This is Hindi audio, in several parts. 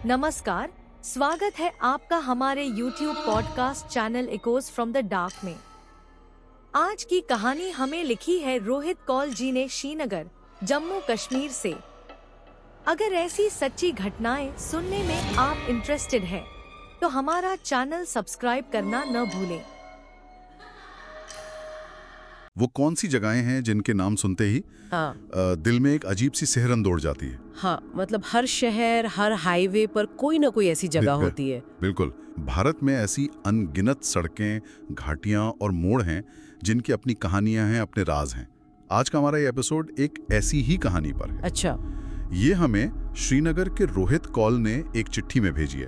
नमस्कार, स्वागत है आपका हमारे YouTube podcast channel echoes from the dark में। आज की कहानी हमें लिखी है रोहित कौल जी ने श्रीनगर, जम्मू कश्मीर से। अगर ऐसी सच्ची घटनाएं सुनने में आप इंटरेस्टेड हैं, तो हमारा चैनल सब्सक्राइब करना न भूलें। वो कौन सी जगहें हैं जिनके नाम सुनते ही दिल में एक अजीब सी सिहरन दौड़ जाती है? हाँ, मतलब हर शहर, हर हाईवे पर कोई ना कोई ऐसी जगह होती है। बिल्कुल। भारत में ऐसी अनगिनत सड़कें, घाटियां और मोड़ हैं जिनकी अपनी कहानियां हैं, अपने राज हैं। आज का हमारा ये एपिसोड एक ऐसी ही कहानी पर है। अच्छा। ये हमें श्रीनगर के रोहित कौल ने एक चिट्ठी में भेजी है।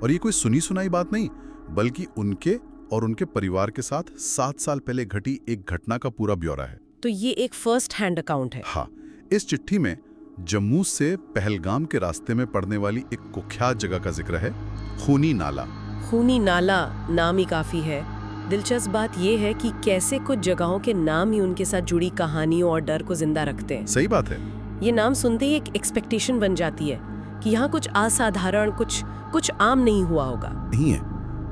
और ये कोई सुनी सुनाई बात नहीं, बल्कि उनके और उनके परिवार के साथ 7 साल पहले घटी एक घटना का पूरा ब्यौरा है। तो ये एक फर्स्ट हैंड अकाउंट है। हाँ, इस चिट्ठी में जम्मू से पहलगाम के रास्ते में पड़ने वाली एक कुख्यात जगह का जिक्र है, खूनी नाला। खूनी नाला नाम ही काफी है। दिलचस्प बात यह है कि कैसे कुछ जगहों के नाम ही उनके साथ जुड़ी कहानियों और डर को जिंदा रखते हैं। सही बात है। ये नाम सुनते ही एक एक्सपेक्टेशन बन जाती है कि यहाँ कुछ असाधारण, कुछ आम नहीं हुआ होगा। नहीं है,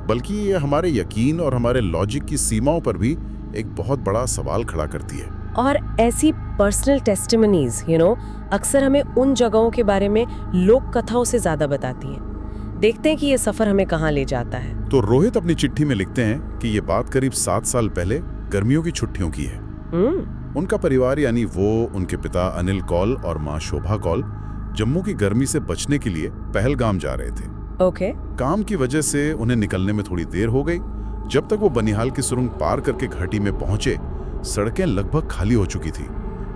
बल्कि ये हमारे यकीन और हमारे लॉजिक की सीमाओं पर भी एक बहुत बड़ा सवाल खड़ा करती है। और ऐसी पर्सनल टेस्टिमनीज अक्सर हमें उन जगहों के बारे में लोक कथाओं से ज्यादा बताती हैं। देखते हैं कि ये सफर हमें कहाँ ले जाता है। तो रोहित अपनी चिट्ठी में लिखते हैं कि ये बात करीब 7 साल पहले गर्मियों की छुट्टियों की है। उनका परिवार यानी वो, उनके पिता अनिल कौल और माँ शोभा कौल जम्मू की गर्मी से बचने के लिए पहलगाम जा रहे थे। ओके। काम की वजह से उन्हें निकलने में थोड़ी देर हो गई। जब तक वो बनिहाल की सुरंग पार करके घाटी में पहुंचे, सड़कें लगभग खाली हो चुकी थी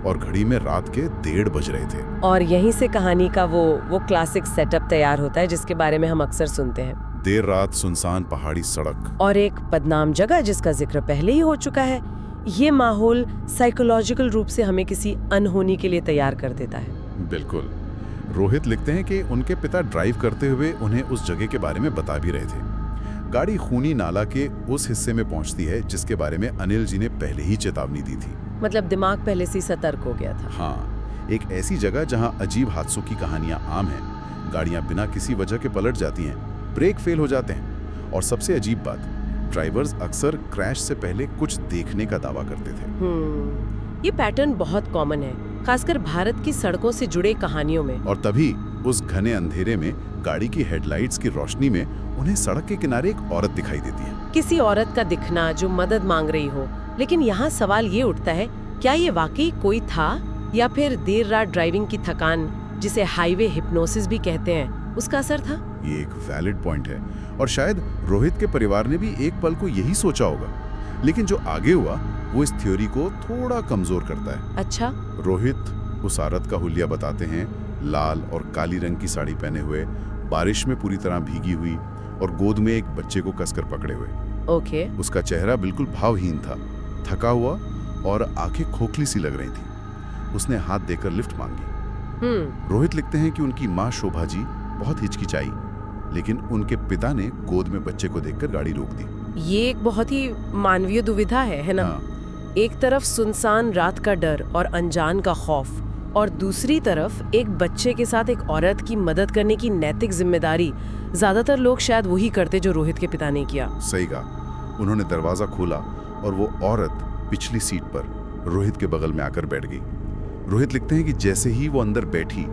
और घड़ी में रात के 1:30 बज रहे थे। और यहीं से कहानी का वो क्लासिक सेटअप तैयार होता है जिसके बारे में हम अक्सर सुनते हैं। देर रात सुनसान पहाड़ी सड़क और एक बदनाम जगह जिसका जिक्र पहले ही हो चुका है। ये माहौल साइकोलॉजिकल रूप से हमें किसी अनहोनी के लिए तैयार कर देता है। बिल्कुल। रोहित लिखते हैं कि उनके पिता ड्राइव करते हुए उन्हें उस जगह के बारे में बता भी रहे थे। गाड़ी खूनी नाला के उस हिस्से में पहुंचती है जिसके बारे में अनिल जी ने पहले ही चेतावनी दी थी। मतलब दिमाग पहले से सतर्क हो गया था। हाँ, एक ऐसी जगह जहां अजीब हादसों की कहानियां आम हैं। गाड़ियां बिना किसी वजह के पलट जाती हैं, ब्रेक फेल हो जाते हैं और सबसे अजीब बात, ड्राइवर्स अक्सर क्रैश से पहले कुछ देखने का दावा करते थे। ये पैटर्न बहुत कॉमन है, खासकर भारत की सड़कों से जुड़े कहानियों में। और तभी उस घने अंधेरे में गाड़ी की हेडलाइट्स की रोशनी में उन्हें सड़क के किनारे एक औरत दिखाई देती है। किसी औरत का दिखना जो मदद मांग रही हो। लेकिन यहाँ सवाल ये उठता है, क्या ये वाकई कोई था या फिर देर रात ड्राइविंग की थकान, जिसे हाईवे हिप्नोसिस भी कहते हैं, उसका असर था? ये एक वैलिड पॉइंट है और शायद रोहित के परिवार ने भी एक पल को यही सोचा होगा। लेकिन जो आगे हुआ वो इस थ्योरी को थोड़ा कमजोर करता है। अच्छा। रोहित उस औरत का हुलिया बताते हैं, लाल और काली रंग की साड़ी पहने हुए, बारिश में पूरी तरह भीगी हुई और गोद में एक बच्चे को कसकर पकड़े हुए। ओके। उसका चेहरा बिल्कुल भावहीन था, थका हुआ और आंखें खोखली सी लग रही थी। उसने हाथ देकर लिफ्ट मांगी। रोहित लिखते हैं कि उनकी माँ शोभा जी बहुत हिचकिचाई, लेकिन उनके पिता ने गोद में बच्चे को देखकर गाड़ी रोक दी। ये एक बहुत ही मानवीय दुविधा है ना? हाँ। एक तरफ सुनसान रात का डर और अनजान का खौफ, और दूसरी तरफ एक बच्चे के साथ एक औरत की मदद करने की नैतिक जिम्मेदारी। ज्यादातर लोग शायद वही करते जो रोहित के पिता ने किया। सही कहा। उन्होंने दरवाजा खोला और वो औरत पिछली सीट पर रोहित के बगल में आकर बैठ गई। रोहित लिखते हैं कि जैसे ही वो अंदर बैठी,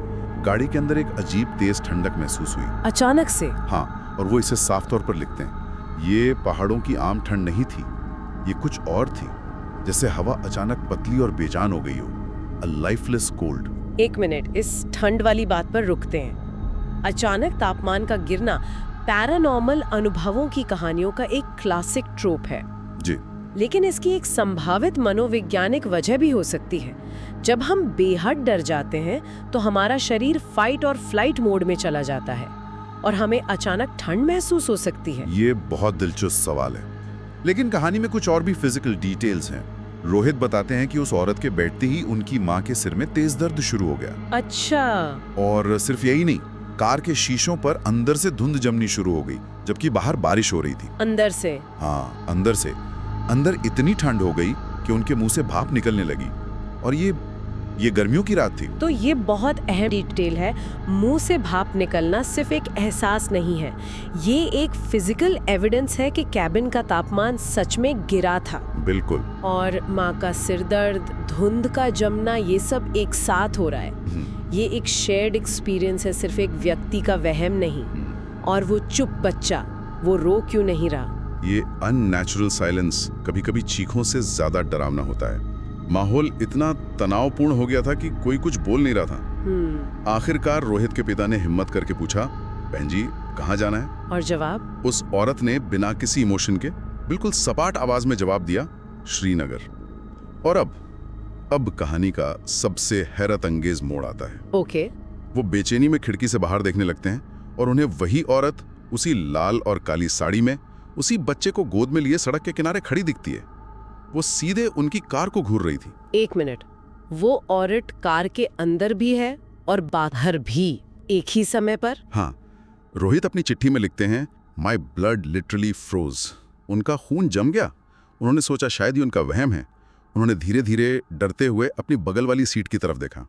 गाड़ी के अंदर एक अजीब तेज ठंडक महसूस हुई। अचानक से? हाँ, और वो इसे साफ तौर पर लिखते हैं, ये पहाड़ों की आम ठंड नहीं थी, ये कुछ और थी, जैसे हवा अचानक पतली और बेजान हो गई हो। A lifeless cold। एक मिनट, इस ठंड वाली बात पर रुकते हैं। अचानक तापमान का गिरना पैरानॉर्मल अनुभवों की कहानियों का एक क्लासिक ट्रोप है जी। लेकिन इसकी एक संभावित मनोवैज्ञानिक वजह भी हो सकती है। जब हम बेहद डर जाते हैं तो हमारा शरीर फाइट और फ्लाइट मोड में चला जाता है और हमें अचानक ठंड महसूस हो सकती है। ये बहुत दिलचस्प सवाल है, लेकिन कहानी में कुछ और भी फिजिकल डिटेल्स हैं। रोहित बताते हैं कि उस औरत के बैठते ही उनकी माँ के सिर में तेज दर्द शुरू हो गया। अच्छा। और सिर्फ यही नहीं, कार के शीशों पर अंदर से धुंध जमनी शुरू हो गई, जबकि बाहर बारिश हो रही थी। अंदर से? हाँ, अंदर से। अंदर इतनी ठंड हो गई कि उनके मुंह से भाप निकलने लगी और ये ये गर्मियों की रात थी। तो ये बहुत अहम डिटेल है। मुंह से भाप निकलना सिर्फ एक एहसास नहीं है, ये एक फिजिकल एविडेंस है कि कैबिन का तापमान सच में गिरा था। बिल्कुल। और माँ का सिरदर्द, धुंध का जमना, ये सब एक साथ हो रहा है। ये एक शेयर्ड एक्सपीरियंस है, सिर्फ एक व्यक्ति का वहम नहीं। और वो चुप बच्चा, वो रो क्यों नहीं रहा? ये अननेचुरल साइलेंस कभी कभी चीखों से ज्यादा डरावना होता है। माहौल इतना तनावपूर्ण हो गया था कि कोई कुछ बोल नहीं रहा था। आखिरकार रोहित के पिता ने हिम्मत करके पूछा, बहन जी कहाँ जाना है? और जवाब? उस औरत ने बिना किसी इमोशन के बिल्कुल सपाट आवाज में जवाब दिया, श्रीनगर। और अब कहानी का सबसे हैरत अंगेज मोड़ आता है। ओके। वो बेचैनी में खिड़की से बाहर देखने लगते हैं और उन्हें वही औरत उसी लाल और काली साड़ी में उसी बच्चे को गोद में लिए सड़क के किनारे खड़ी दिखती है। वो सीधे उनकी कार को घूर रही थी। एक मिनट, वो औरत कार के अंदर भी है और बाहर भी, एक ही समय पर? हाँ, रोहित अपनी चिट्ठी में लिखते हैं, माई ब्लड लिटरली फ्रोज। उनका खून जम गया। उन्होंने सोचा शायद ही उनका वहम है। उन्होंने धीरे धीरे डरते हुए अपनी बगल वाली सीट की तरफ देखा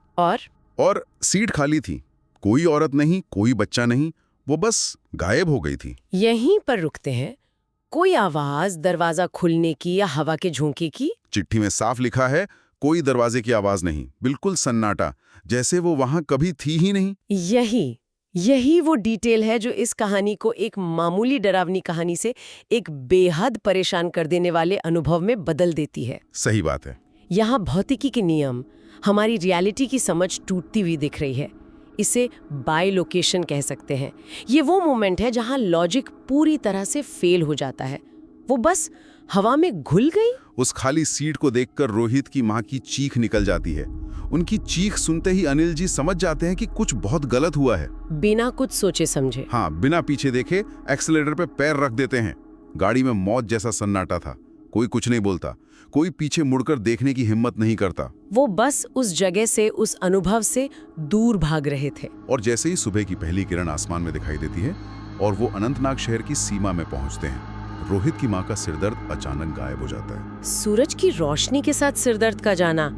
और सीट खाली थी। कोई औरत नहीं, कोई बच्चा नहीं, वो बस गायब हो गई थी। यहीं पर रुकते हैं। कोई आवाज दरवाजा खुलने की या हवा के झोंके की? चिट्ठी में साफ लिखा है, कोई दरवाजे की आवाज नहीं, बिल्कुल सन्नाटा, जैसे वो वहां कभी थी ही नहीं। यही वो डिटेल है जो इस कहानी को एक मामूली डरावनी कहानी से एक बेहद परेशान कर देने वाले अनुभव में बदल देती है। सही बात है। यहाँ भौतिकी के नियम, हमारी रियलिटी की समझ टूटती हुई दिख रही है। इसे बाय लोकेशन कह सकते हैं। ये वो मोमेंट है जहां लॉजिक पूरी तरह से फेल हो जाता है। वो बस हवा में घुल गई। उस खाली सीट को देखकर रोहित की मां की चीख निकल जाती है। उनकी चीख सुनते ही अनिल जी समझ जाते हैं कि कुछ बहुत गलत हुआ है। बिना कुछ सोचे समझे, हाँ, बिना पीछे देखे एक्सीलरेटर पे पैर रख देते हैं। गाड़ी में मौत जैसा सन्नाटा था। कोई कुछ नहीं बोलता, कोई पीछे मुड़कर देखने की हिम्मत नहीं करता। वो बस उस जगह से, उस अनुभव से दूर भाग रहे थे। और जैसे ही सुबह की पहली किरण आसमान में दिखाई देती है और वो अनंतनाग शहर की सीमा में पहुंचते हैं, रोहित की मां का सिरदर्द अचानक गायब हो जाता है। सूरज की रोशनी के साथ सिरदर्द का जाना,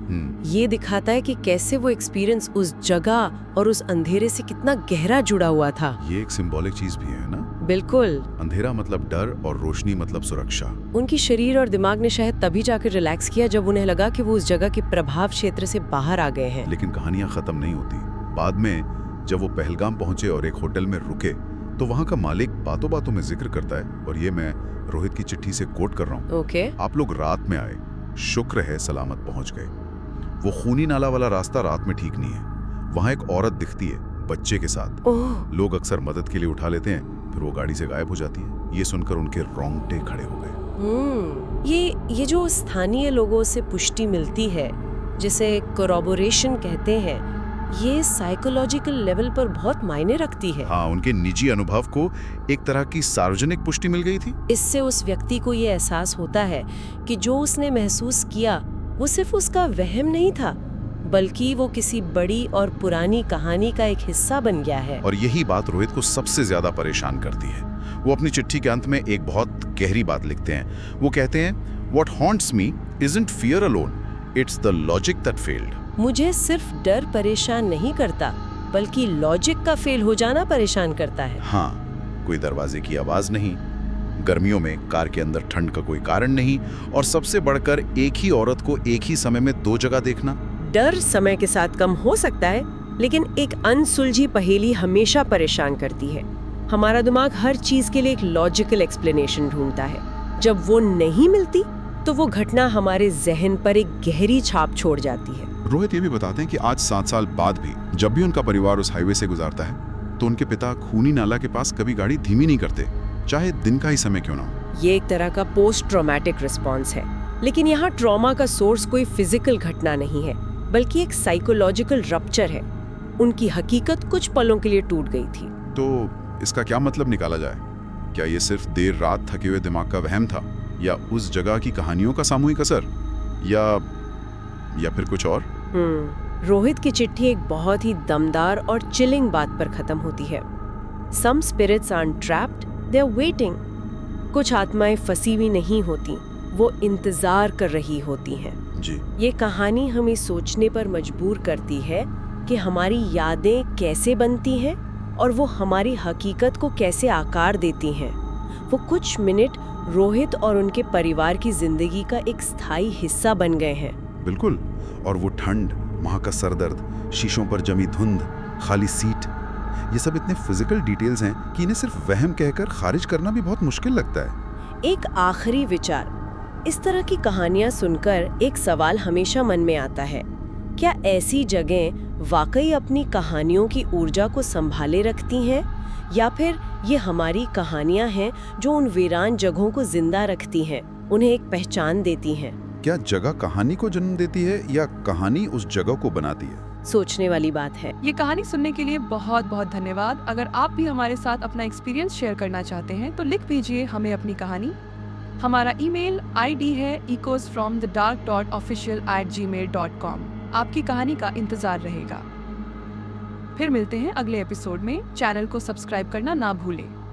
ये दिखाता है कि कैसे वो एक्सपीरियंस उस जगह और उस अंधेरे से कितना गहरा जुड़ा हुआ था। ये एक सिंबॉलिक चीज भी है ना? बिल्कुल। अंधेरा मतलब डर और रोशनी मतलब सुरक्षा। उनकी शरीर और दिमाग ने शायद तभी जाकर रिलैक्स किया जब उन्हें लगा कि वो उस जगह के प्रभाव क्षेत्र से बाहर आ गए हैं। लेकिन कहानियां खत्म नहीं होती। बाद में जब वो पहलगाम पहुंचे और एक होटल में रुके तो वहां का मालिक बातों बातों में जिक्र करता है, और ये मैं रोहित की चिट्ठी से कोट कर रहा हूँ। ओके। आप लोग रात में आए, शुक्र है सलामत पहुंच गए। वो खूनी नाला वाला रास्ता रात में ठीक नहीं है। वहां एक औरत दिखती है बच्चे के साथ। लोग अक्सर मदद के लिए उठा लेते हैं, फिर वो गाड़ी से गायब हो जाती है। ये सुनकर उनके रोंगटे खड़े हो गए। ये जो स्थानीय लोगों से पुष्टि मिलती है, जिसे कोरोबोरेशन कहते हैं, ये साइकोलॉजिकल लेवल पर बहुत मायने रखती है। हाँ, उनके निजी अनुभव को एक तरह की सार्वजनिक पुष्टि मिल गई थी। इससे उस व्यक्ति को ये एहसास होता है कि जो उसने महसूस किया वो सिर्फ उसका वहम नहीं था, बल्कि वो किसी बड़ी और पुरानी कहानी का एक हिस्सा बन गया है। और यही बात रोहित को सबसे ज्यादा परेशान करती है। वो अपनी चिट्ठी के अंत में एक बहुत गहरी बात लिखते हैं। वो कहते हैं, What haunts me isn't fear alone, it's the logic that failed. मुझे सिर्फ डर परेशान नहीं करता, बल्कि लॉजिक का फेल हो जाना परेशान करता है। हाँ, कोई दरवाजे की आवाज नहीं, गर्मियों में कार के अंदर ठंड का कोई कारण नहीं, और सबसे बढ़कर एक ही औरत को एक ही समय में दो जगह देखना। डर समय के साथ कम हो सकता है, लेकिन एक अनसुलझी पहेली हमेशा परेशान करती है। हमारा दिमाग हर चीज के लिए एक लॉजिकल एक्सप्लेनेशन ढूंढता है। जब वो नहीं मिलती तो वो घटना हमारे जहन पर एक गहरी छाप छोड़ जाती है। रोहित ये भी बताते हैं कि आज 7 साल बाद भी जब भी उनका परिवार उस हाईवे से गुजरता है तो उनके पिता खूनी नाला के पास कभी गाड़ी धीमी नहीं करते, चाहे दिन का ही समय क्यों ना हो। ये एक तरह का पोस्ट ट्रॉमेटिक रिस्पॉन्स है। लेकिन यहाँ ट्रॉमा का सोर्स कोई फिजिकल घटना नहीं है, बल्कि एक साइकोलॉजिकल रप्चर है। उनकी हकीकत कुछ पलों के लिए टूट गई थी। तो इसका क्या मतलब निकाला जाए? क्या ये सिर्फ देर रात थके हुए दिमाग का वहम था, या उस जगह की कहानियों का सामूहिक असर, या फिर कुछ और? रोहित की चिट्ठी एक बहुत ही दमदार और चिलिंग बात पर खत्म होती है। Some spirits aren't trapped, they're waiting। कुछ आत्माएं फंसी हुई नहीं होती, वो इंतजार कर रही होती हैं। जी। ये कहानी हमें सोचने पर मजबूर करती है कि हमारी यादें कैसे बनती हैं और वो हमारी हकीकत को कैसे आकार देती हैं। वो कुछ मिनट रोहित और उनके परिवार की जिंदगी का एक स्थायी हिस्सा बन गए हैं। बिल्कुल। और वो ठंड, वहाँ का सरदर्द, शीशों पर जमी धुंध, खाली सीट, ये सब इतने फिजिकल डिटेल्स हैं कि इन्हें सिर्फ वहम कहकर खारिज करना भी बहुत मुश्किल लगता है। एक आखिरी विचार, इस तरह की कहानियां सुनकर एक सवाल हमेशा मन में आता है, क्या ऐसी जगहें वाकई अपनी कहानियों की ऊर्जा को संभाले रखती हैं, या फिर ये हमारी कहानियां हैं जो उन वीरान जगहों को जिंदा रखती हैं, उन्हें एक पहचान देती हैं? क्या जगह कहानी को जन्म देती है या कहानी उस जगह को बनाती है? सोचने वाली बात है। ये कहानी सुनने के लिए बहुत बहुत धन्यवाद। अगर आप भी हमारे साथ अपना एक्सपीरियंस शेयर करना चाहते हैं तो लिख भेजिए हमें अपनी कहानी। हमारा ईमेल आईडी है ecosfromthedark.official@gmail.com। आपकी कहानी का इंतजार रहेगा। फिर मिलते हैं अगले एपिसोड में। चैनल को सब्सक्राइब करना ना भूलें।